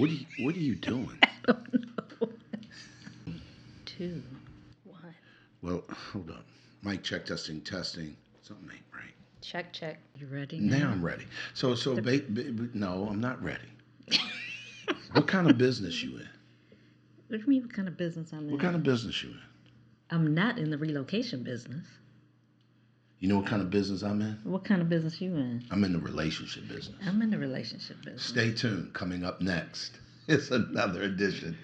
What are you doing? I don't know. Two, one. Well, hold on. Mic check, testing, testing. Something ain't right. Check, check. You ready Now now? I'm ready. No, I'm not ready. What kind of business you in? What do you mean? What kind of business I'm What in? kind of business you in? I'm not in the relocation business. You know what kind of business I'm in? What kind of business you in? I'm in the relationship business. I'm in the relationship business. Stay tuned. Coming up next, it's another edition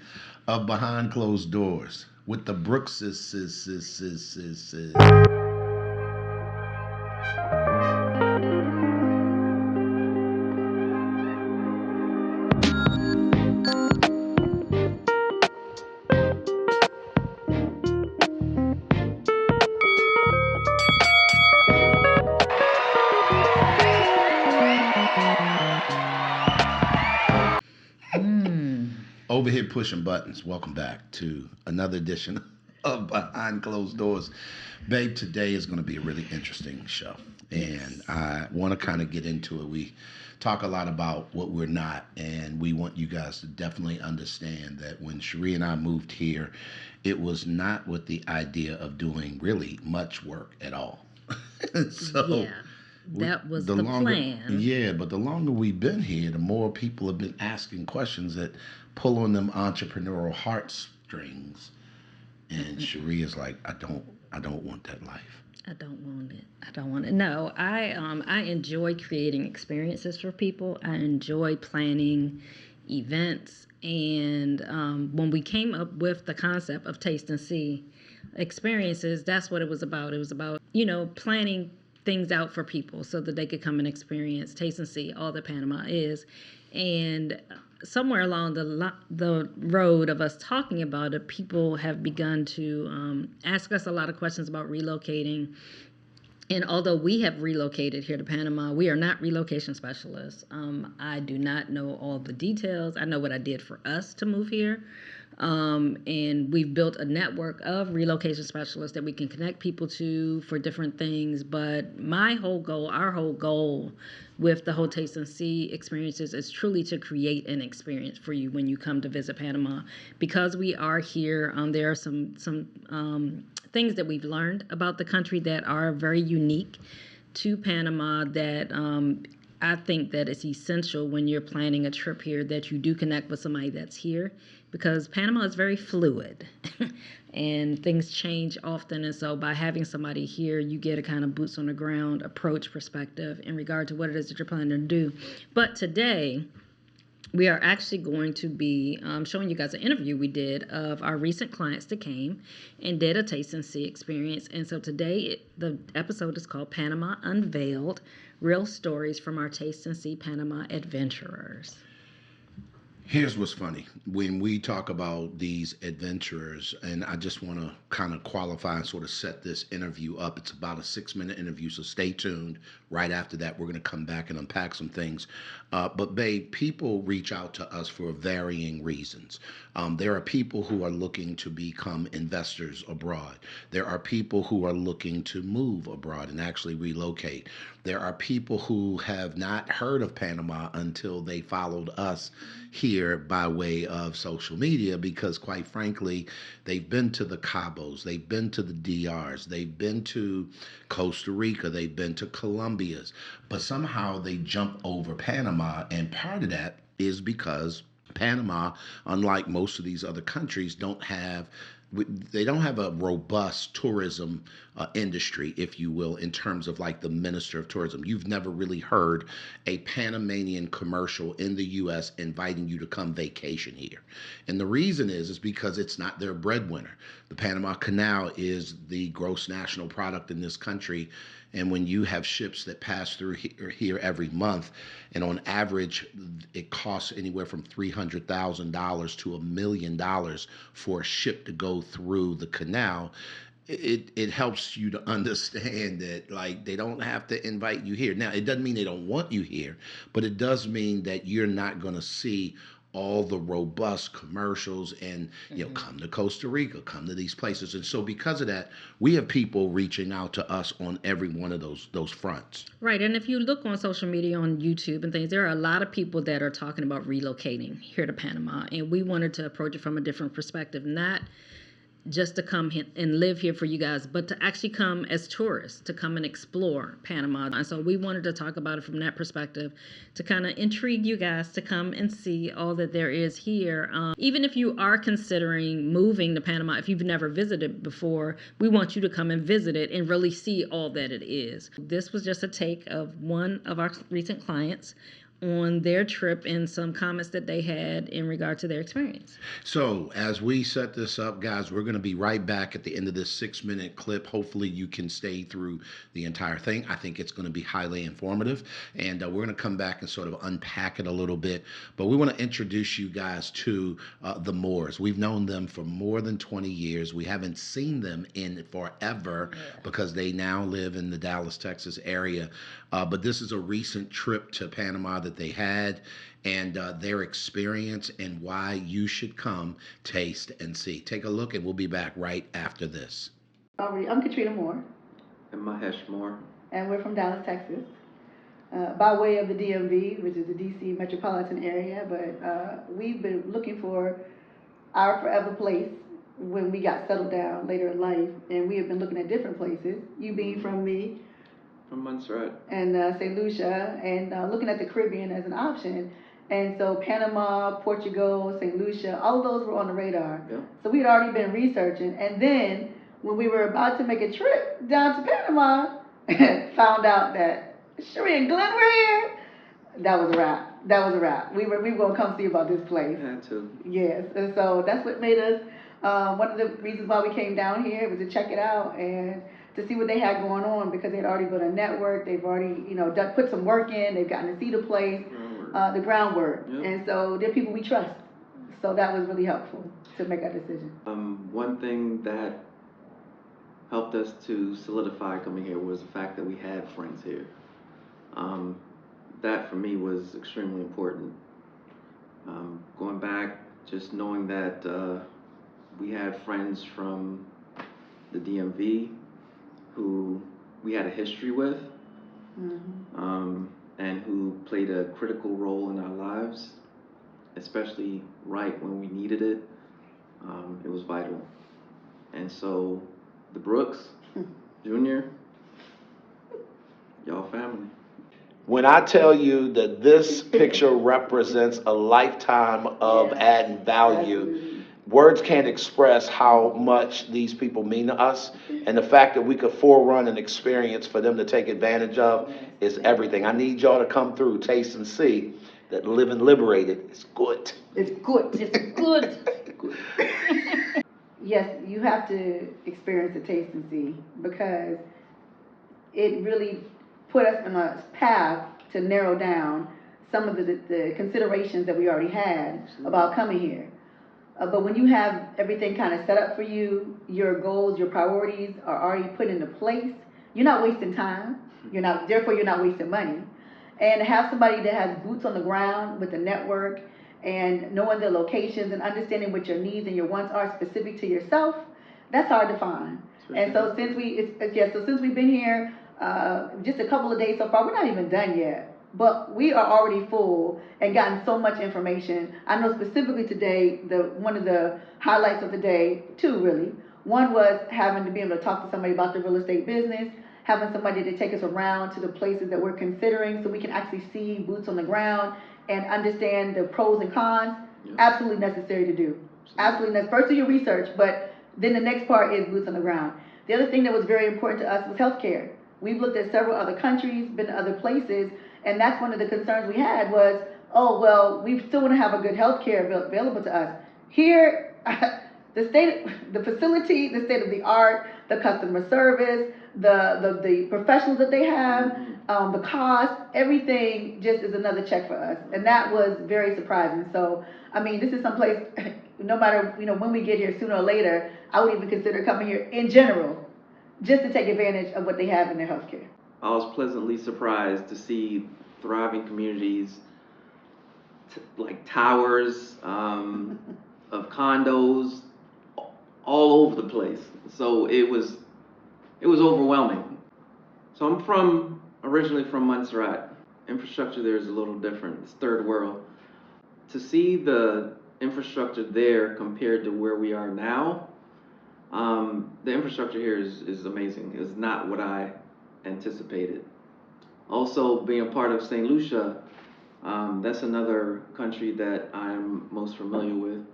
of Behind Closed Doors with the Brookses. Over here pushing buttons. Welcome back to another edition of Behind Closed Doors. Babe, today is going to be a really interesting show. And I want to kind of get into it. We talk a lot about what we're not, and we want you guys to definitely understand that when Cherie and I moved here, it was not with the idea of doing really much work at all. So Yeah, that was the plan. Yeah, but the longer we've been here, the more people have been asking questions that pull on them entrepreneurial heartstrings. And Cherie is like, I don't want that life. I don't want it. I don't want it. No, I enjoy creating experiences for people. I enjoy planning events, and when we came up with the concept of taste and see experiences, that's what it was about. It was about planning things out for people so that they could come and experience, taste and see all that Panama is, and somewhere along the road of us talking about it, people have begun to ask us a lot of questions about relocating. And although we have relocated here to Panama, we are not relocation specialists. I do not know all the details. I know what I did for us to move here. And we've built a network of relocation specialists that we can connect people to for different things. But our whole goal with the whole Taste and See experiences is truly to create an experience for you when you come to visit Panama. Because we are here, there are some things that we've learned about the country that are very unique to Panama that I think that it's essential when you're planning a trip here that you do connect with somebody that's here, because Panama is very fluid and things change often. And so by having somebody here, you get a kind of boots on the ground approach perspective in regard to what it is that you're planning to do. But today, we are actually going to be showing you guys an interview we did of our recent clients that came and did a taste and see experience. And so today, the episode is called Panama Unveiled, Real Stories from Our Taste and See Panama Adventurers. Here's what's funny. When we talk about these adventurers, and I just want to kind of qualify and sort of set this interview up. It's about a 6-minute interview, so stay tuned. Right after that, we're going to come back and unpack some things. But babe, people reach out to us for varying reasons. There are people who are looking to become investors abroad. There are people who are looking to move abroad and actually relocate. There are people who have not heard of Panama until they followed us here by way of social media, because quite frankly, they've been to the Cabos, they've been to the DRs, they've been to Costa Rica, they've been to Colombia's, but somehow they jump over Panama. And part of that is because Panama, unlike most of these other countries, they don't have a robust tourism industry, if you will, in terms of like the minister of tourism. You've never really heard a Panamanian commercial in the U.S. inviting you to come vacation here. And the reason is because it's not their breadwinner. The Panama Canal is the gross national product in this country. And when you have ships that pass through here every month, and on average, it costs anywhere from $300,000 to $1 million for a ship to go through the canal, it helps you to understand that like they don't have to invite you here. Now, it doesn't mean they don't want you here, but it does mean that you're not going to see all the robust commercials and Mm-hmm. come to Costa Rica, come to these places. And so because of that, we have people reaching out to us on every one of those fronts. Right. And if you look on social media, on YouTube and things, there are a lot of people that are talking about relocating here to Panama. And we wanted to approach it from a different perspective, not just to come and live here for you guys, but to actually come as tourists, to come and explore Panama. And so we wanted to talk about it from that perspective, to kind of intrigue you guys to come and see all that there is here. Even if you are considering moving to Panama, if you've never visited before, we want you to come and visit it and really see all that it is. This was just a take of one of our recent clients on their trip and some comments that they had in regard to their experience. So, as we set this up, guys, we're going to be right back at the end of this 6 minute clip. Hopefully, you can stay through the entire thing. I think it's going to be highly informative. And we're going to come back and sort of unpack it a little bit. But we want to introduce you guys to the Moors. We've known them for more than 20 years. We haven't seen them in forever because they now live in the Dallas, Texas area. But this is a recent trip to Panama that they had, and their experience and why you should come, taste, and see. Take a look, and we'll be back right after this. I'm Katrina Moore. And Mahesh Moore. And we're from Dallas, Texas, by way of the DMV, which is the DC metropolitan area. But we've been looking for our forever place when we got settled down later in life, and we have been looking at different places. You being from Montserrat. And St. Lucia, and looking at the Caribbean as an option. And so Panama, Portugal, St. Lucia, all of those were on the radar. Yeah. So we had already been researching. And then when we were about to make a trip down to Panama, found out that Sheree and Glenn were here. That was a wrap. That was a wrap. We were going to come see about this place. Had to. Yes. And so that's what made us, one of the reasons why we came down here was to check it out and to see what they had going on, because they'd already built a network. They've already, put some work in. They've gotten to see the place, the groundwork. Yep. And so they're people we trust. So that was really helpful to make that decision. One thing that helped us to solidify coming here was the fact that we had friends here. That for me was extremely important. Going back, just knowing that we had friends from the DMV who we had a history with, and who played a critical role in our lives, especially right when we needed it. It was vital. And so the Brooks, Junior, y'all family. When I tell you that this picture represents a lifetime of adding value, Absolutely. words can't express how much these people mean to us. And the fact that we could forerun an experience for them to take advantage of is everything. I need y'all to come through, taste, and see that living liberated is good. It's good. It's good. Yes, you have to experience the taste and see, because it really put us on a path to narrow down some of the considerations that we already had about coming here. But when you have everything kind of set up for you, your goals, your priorities are already put into place, you're not wasting time. Therefore you're not wasting money. And to have somebody that has boots on the ground with a network and knowing the locations and understanding what your needs and your wants are specific to yourself, that's hard to find. And so since we've been here just a couple of days so far, we're not even done yet. But we are already full and gotten so much information. I know specifically today, one of the highlights of the day, two really. One was having to be able to talk to somebody about the real estate business, having somebody to take us around to the places that we're considering so we can actually see boots on the ground and understand the pros and cons. Yeah. Absolutely necessary to do. Absolutely necessary. First do your research, but then the next part is boots on the ground. The other thing that was very important to us was healthcare. We've looked at several other countries, been to other places, and that's one of the concerns we had was, oh, well, we still want to have a good healthcare available to us. Here, the facility, the state of the art, the customer service, the professionals that they have, the cost, everything just is another check for us. And that was very surprising. So, I mean, this is someplace, no matter, when we get here sooner or later, I would even consider coming here in general, just to take advantage of what they have in their healthcare. I was pleasantly surprised to see thriving communities like towers of condos all over the place. So it was overwhelming. So I'm originally from Montserrat. Infrastructure there is a little different. It's third world. To see the infrastructure there compared to where we are now, the infrastructure here is amazing. It's not what I anticipated. Also, being a part of St. Lucia, that's another country that I'm most familiar with in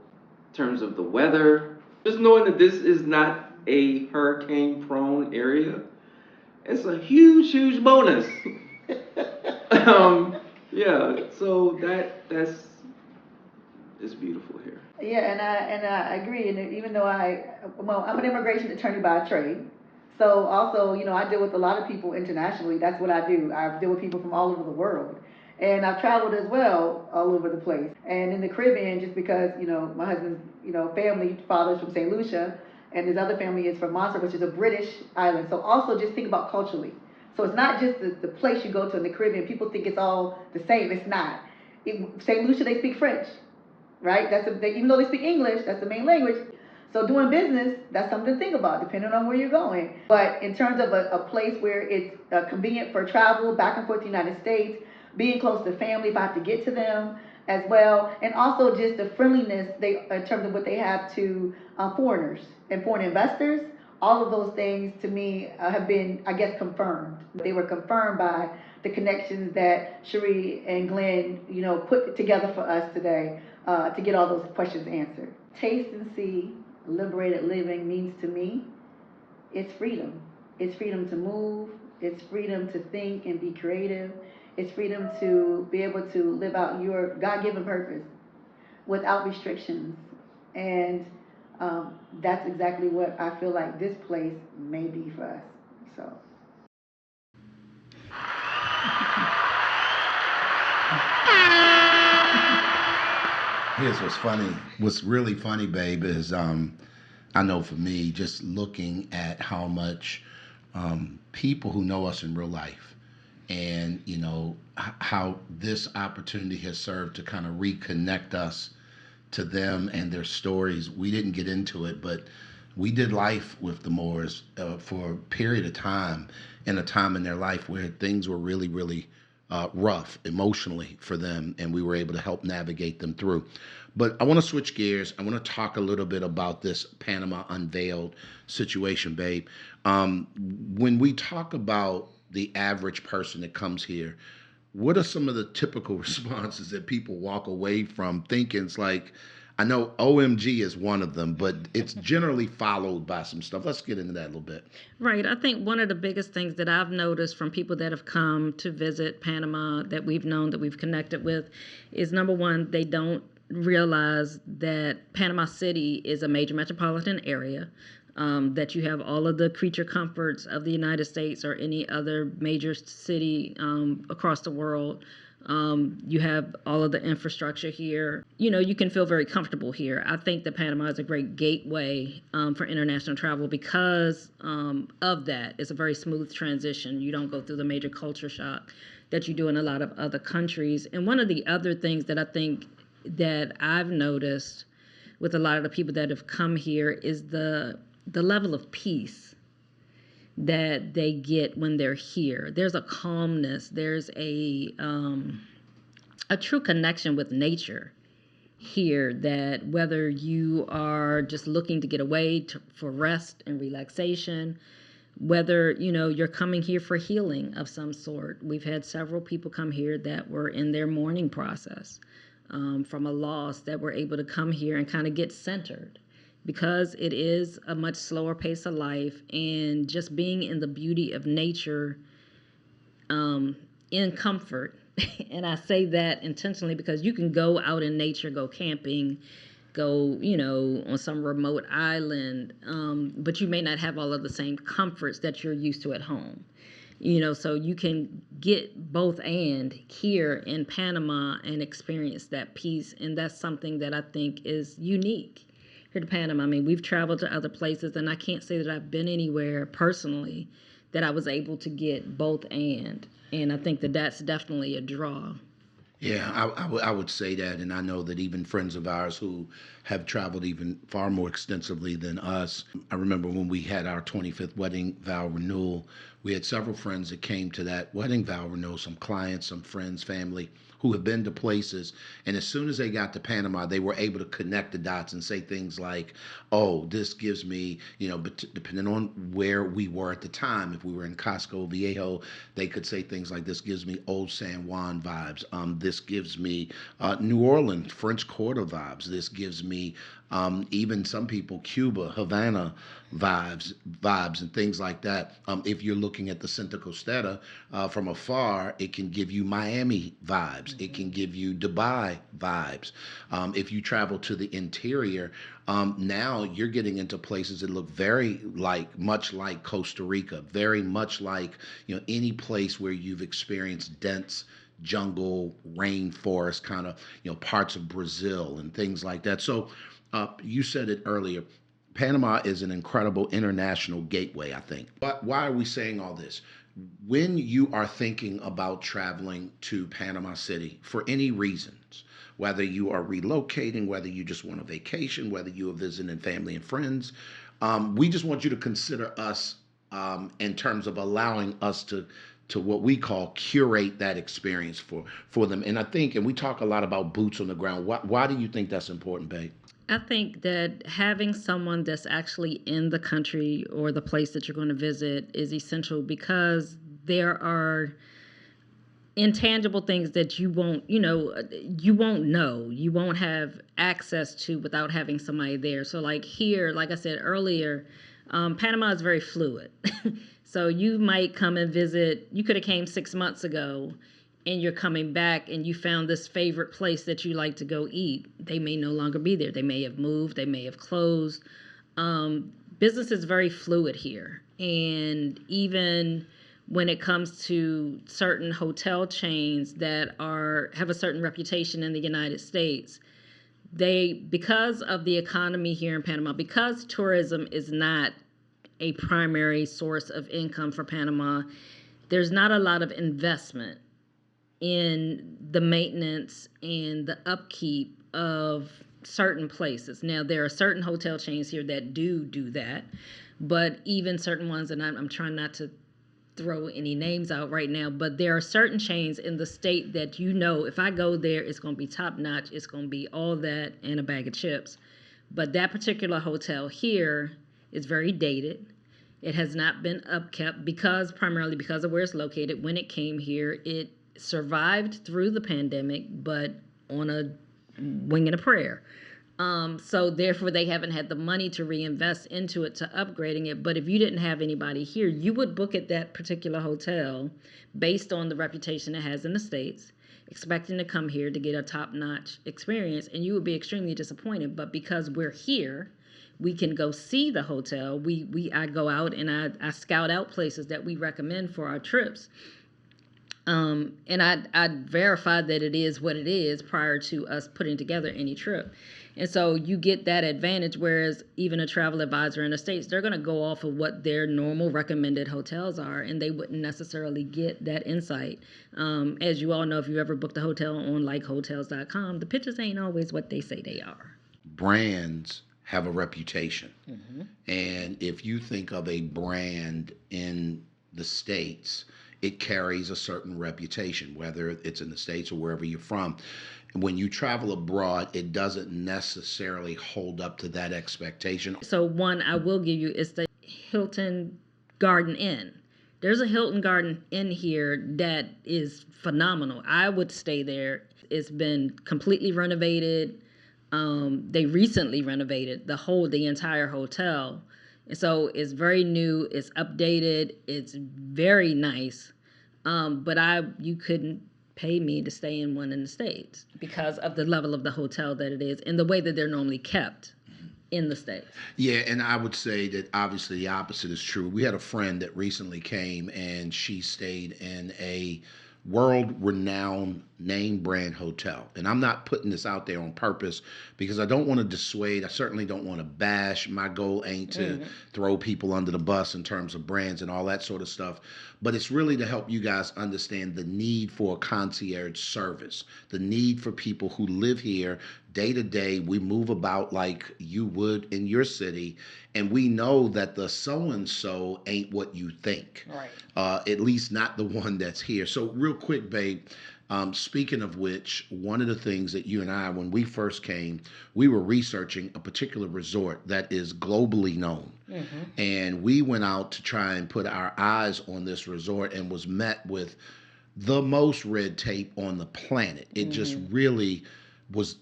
terms of the weather. Just knowing that this is not a hurricane-prone area, it's a huge, huge bonus. Yeah, so that's it's beautiful here. Yeah, and I agree. And even though I'm an immigration attorney by trade, so also I deal with a lot of people internationally. That's what I do. I deal with people from all over the world, and I've traveled as well all over the place. And in the Caribbean, just because my husband's family father's from Saint Lucia, and his other family is from Montserrat, which is a British island. So also just think about culturally. So it's not just the place you go to in the Caribbean. People think it's all the same. It's not. Saint Lucia, they speak French, right? Even though they speak English, that's the main language. So doing business, that's something to think about, depending on where you're going. But in terms of a place where it's convenient for travel back and forth to the United States, being close to family if I have to get to them as well, and also just the friendliness in terms of what they have to foreigners and foreign investors. All of those things to me have been, I guess, confirmed. They were confirmed by the connections that Cherie and Glenn, put together for us today to get all those questions answered. Taste and see, liberated living means to me, it's freedom. It's freedom to move. It's freedom to think and be creative. It's freedom to be able to live out your God-given purpose without restrictions. And that's exactly what I feel like this place may be for us. So. Here's what's funny. What's really funny, babe, is I know for me, just looking at how much people who know us in real life, and how this opportunity has served to kind of reconnect us to them and their stories. We didn't get into it, but we did life with the Moors for a period of time, in a time in their life where things were really, really rough emotionally for them, and we were able to help navigate them through. But I want to switch gears. I want to talk a little bit about this Panama Unveiled situation, babe. When we talk about the average person that comes here, what are some of the typical responses that people walk away from thinking? It's like, I know OMG is one of them, but it's generally followed by some stuff. Let's get into that a little bit. Right. I think one of the biggest things that I've noticed from people that have come to visit Panama that we've known, that we've connected with, is number one, they don't realize that Panama City is a major metropolitan area, that you have all of the creature comforts of the United States or any other major city across the world. You have all of the infrastructure here. You can feel very comfortable here. I think that Panama is a great gateway for international travel because of that. It's a very smooth transition. You don't go through the major culture shock that you do in a lot of other countries. And one of the other things that I think that I've noticed with a lot of the people that have come here is the level of peace that they get when they're here. There's a calmness. There's a true connection with nature here, that whether you are just looking to get away for rest and relaxation, whether you're coming here for healing of some sort. We've had several people come here that were in their mourning process from a loss, that were able to come here and kind of get centered, because it is a much slower pace of life, and just being in the beauty of nature in comfort. And I say that intentionally because you can go out in nature, go camping, go, on some remote island, but you may not have all of the same comforts that you're used to at home. So you can get both and here in Panama and experience that peace. And that's something that I think is unique here to Panama. I mean, we've traveled to other places, and I can't say that I've been anywhere personally that I was able to get both and I think that that's definitely a draw. Yeah, I would say that, and I know that even friends of ours who have traveled even far more extensively than us. I remember when we had our 25th wedding vow renewal, we had several friends that came to that wedding vow renewal, some clients, some friends, family who have been to places, and as soon as they got to Panama, they were able to connect the dots and say things like, "Oh, this gives me, but depending on where we were at the time, if we were in Costco Viejo, they could say things like, "This gives me old San Juan vibes. This gives me New Orleans French Quarter vibes. This gives me even some people Cuba Havana vibes and things like that. If you're looking at the Cinta Costera from afar, it can give you Miami vibes. It can give you Dubai vibes. If you travel to the interior, now you're getting into places that look very much like Costa Rica, very much like any place where you've experienced dense jungle, rainforest, kind of parts of Brazil and things like that. So you said it earlier. Panama is an incredible international gateway, I think. But why are we saying all this? When you are thinking about traveling to Panama City for any reasons, whether you are relocating, whether you just want a vacation, whether you are visiting family and friends, we just want you to consider us in terms of allowing us to what we call curate that experience for them. And I think, and we talk a lot about boots on the ground. Why do you think that's important, babe? I think that having someone that's actually in the country or the place that you're going to visit is essential because there are intangible things that you won't know, you won't have access to without having somebody there. So like here, like I said earlier, Panama is very fluid. So you might come and visit, you could have came 6 months ago and you're coming back and you found this favorite place that you like to go eat. They may no longer be there. They may have moved, they may have closed. Business is very fluid here. And even when it comes to certain hotel chains that have a certain reputation in the United States, because of the economy here in Panama, because tourism is not a primary source of income for Panama, there's not a lot of investment in the maintenance and the upkeep of certain places. Now, there are certain hotel chains here that do that, but even certain ones, and I'm trying not to throw any names out right now, but there are certain chains in the state that if I go there, it's going to be top notch. It's going to be all that and a bag of chips. But that particular hotel here is very dated. It has not been upkept primarily because of where it's located. When it came here, it survived through the pandemic, but on a wing and a prayer. So therefore they haven't had the money to reinvest into it, to upgrading it. But if you didn't have anybody here, you would book at that particular hotel based on the reputation it has in the States, expecting to come here to get a top-notch experience, and you would be extremely disappointed. But because we're here, we can go see the hotel. I go out and I scout out places that we recommend for our trips. And I verified that it is what it is prior to us putting together any trip. And so you get that advantage, whereas even a travel advisor in the States, they're going to go off of what their normal recommended hotels are, and they wouldn't necessarily get that insight. As you all know, if you ever booked a hotel on likehotels.com, the pictures ain't always what they say they are. Brands have a reputation. Mm-hmm. And if you think of a brand in the States, it carries a certain reputation, whether it's in the States or wherever you're from. When you travel abroad, it doesn't necessarily hold up to that expectation. So one I will give you is the Hilton Garden Inn. There's a Hilton Garden Inn here that is phenomenal. I would stay there. It's been completely renovated. They recently renovated the entire hotel. And so it's very new, it's updated, it's very nice. But you couldn't pay me to stay in one in the States because of the level of the hotel that it is and the way that they're normally kept in the States. Yeah, and I would say that obviously the opposite is true. We had a friend that recently came and she stayed in a world-renowned name brand hotel. And I'm not putting this out there on purpose because I don't want to dissuade. I certainly don't want to bash. My goal ain't to throw people under the bus in terms of brands and all that sort of stuff. But it's really to help you guys understand the need for a concierge service, the need for people who live here day to day. We move about like you would in your city, and we know that the so and so ain't what you think. Right. At least not the one that's here. So, real quick, babe. Speaking of which, one of the things that you and I, when we first came, we were researching a particular resort that is globally known. And we went out to try and put our eyes on this resort and was met with the most red tape on the planet. It just really was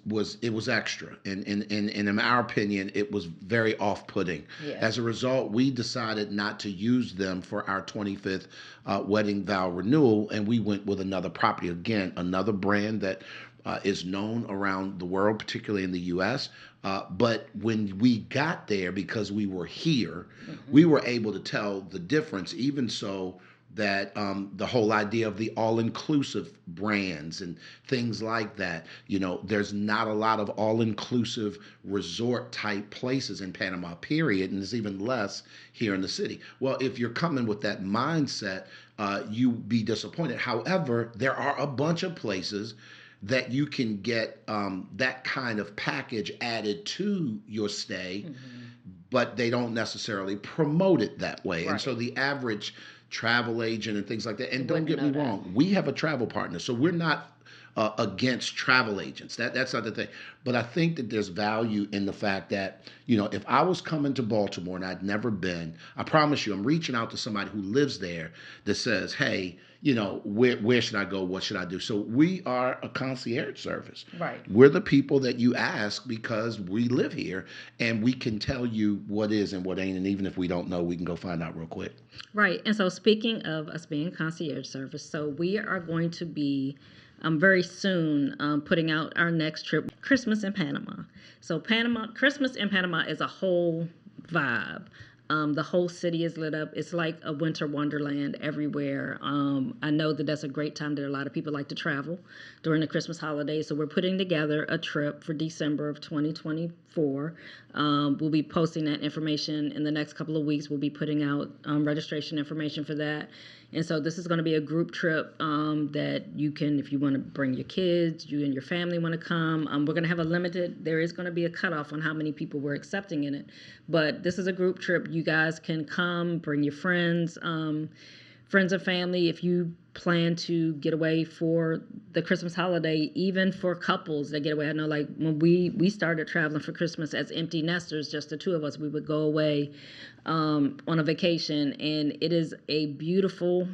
extra, and in our opinion it was very off-putting. As a result, we decided not to use them for our 25th wedding vow renewal, and we went with another property, again another brand that is known around the world, particularly in the US. But when we got there, because we were here, we were able to tell the difference, even so that the whole idea of the all-inclusive brands and things like that, there's not a lot of all-inclusive resort type places in Panama, period, and there's even less here in the city. Well, if you're coming with that mindset, you be disappointed. However, there are a bunch of places that you can get that kind of package added to your stay, but they don't necessarily promote it that way. And so the average travel agent and things like that, and don't get me wrong, we have a travel partner, so we're not against travel agents. That's not the thing. But I think that there's value in the fact that, if I was coming to Baltimore and I'd never been, I promise you, I'm reaching out to somebody who lives there that says, hey, where should I go? What should I do? So we are a concierge service. Right. We're the people that you ask because we live here and we can tell you what is and what ain't. And even if we don't know, we can go find out real quick. Right. And so speaking of us being concierge service, so we are going to be very soon putting out our next trip, Christmas in Panama. So Christmas in Panama is a whole vibe. The whole city is lit up. It's like a winter wonderland everywhere. I know that that's a great time that a lot of people like to travel during the Christmas holidays. So we're putting together a trip for December of 2024. We'll be posting that information in the next couple of weeks. We'll be putting out registration information for that. And so this is going to be a group trip that you can, if you want to bring your kids, you and your family want to come. We're going to have there is going to be a cutoff on how many people we're accepting in it. But this is a group trip. You guys can come, bring your friends and family. If you plan to get away for the Christmas holiday, even for couples that get away. I know, like, when we started traveling for Christmas as empty nesters, just the two of us, we would go away on a vacation, and it is a beautiful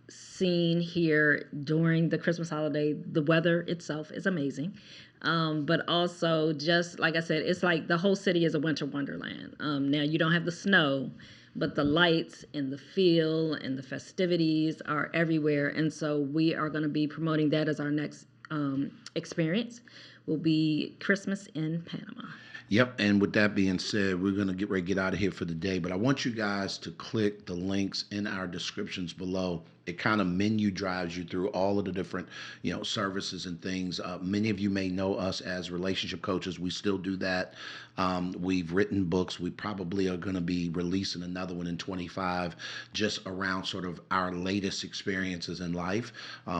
scene here during the Christmas holiday. The weather itself is amazing. But also, just like I said, it's like the whole city is a winter wonderland. Now, you don't have the snow, but the lights and the feel and the festivities are everywhere. And so we are going to be promoting that as our next experience. Will be Christmas in Panama. Yep, and with that being said, we're going to get ready to get out of here for the day, but I want you guys to click the links in our descriptions below. It kind of menu drives you through all of the different, services and things. Many of you may know us as relationship coaches. We still do that. We've written books. We probably are going to be releasing another one in 25, just around sort of our latest experiences in life.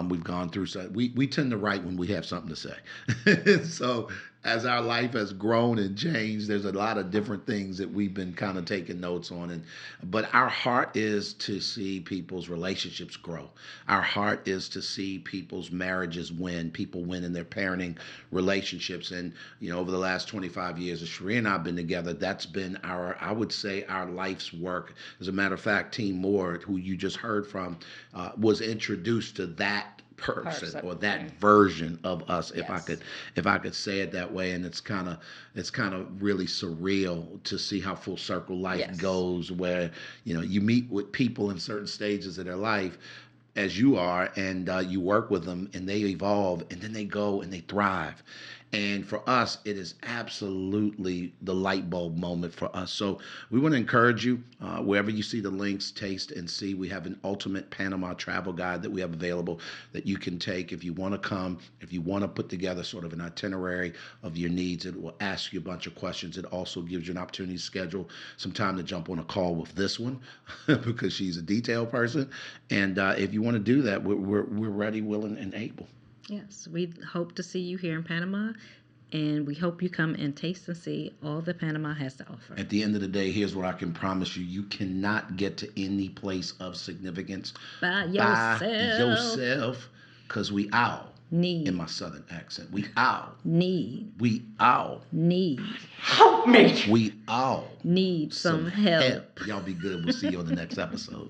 We've gone through, so we tend to write when we have something to say. So as our life has grown and changed, there's a lot of different things that we've been kind of taking notes on. But our heart is to see people's relationships grow. Our heart is to see people's marriages win, people win in their parenting relationships. And, over the last 25 years, as Sheree and I have been together, that's been I would say, our life's work. As a matter of fact, Team Moore, who you just heard from, was introduced to that person or that version of us, if I could say it that way. And it's kind of really surreal to see how full circle life goes, where you meet with people in certain stages of their life as you are, and you work with them and they evolve, and then they go and they thrive. And for us, it is absolutely the light bulb moment for us. So we want to encourage you, wherever you see the links, taste and see. We have an ultimate Panama travel guide that we have available that you can take if you want to come, if you want to put together sort of an itinerary of your needs. It will ask you a bunch of questions. It also gives you an opportunity to schedule some time to jump on a call with this one because she's a detail person. And if you want to do that, we're ready, willing, and able. Yes, we hope to see you here in Panama, and we hope you come and taste and see all that Panama has to offer. At the end of the day, here's what I can promise you. You cannot get to any place of significance By by yourself. yourself because we owl. Need. In my southern accent. We owl. Need. We owl. Need. Help me! We all Need some help. Y'all be good. We'll see you on the next episode.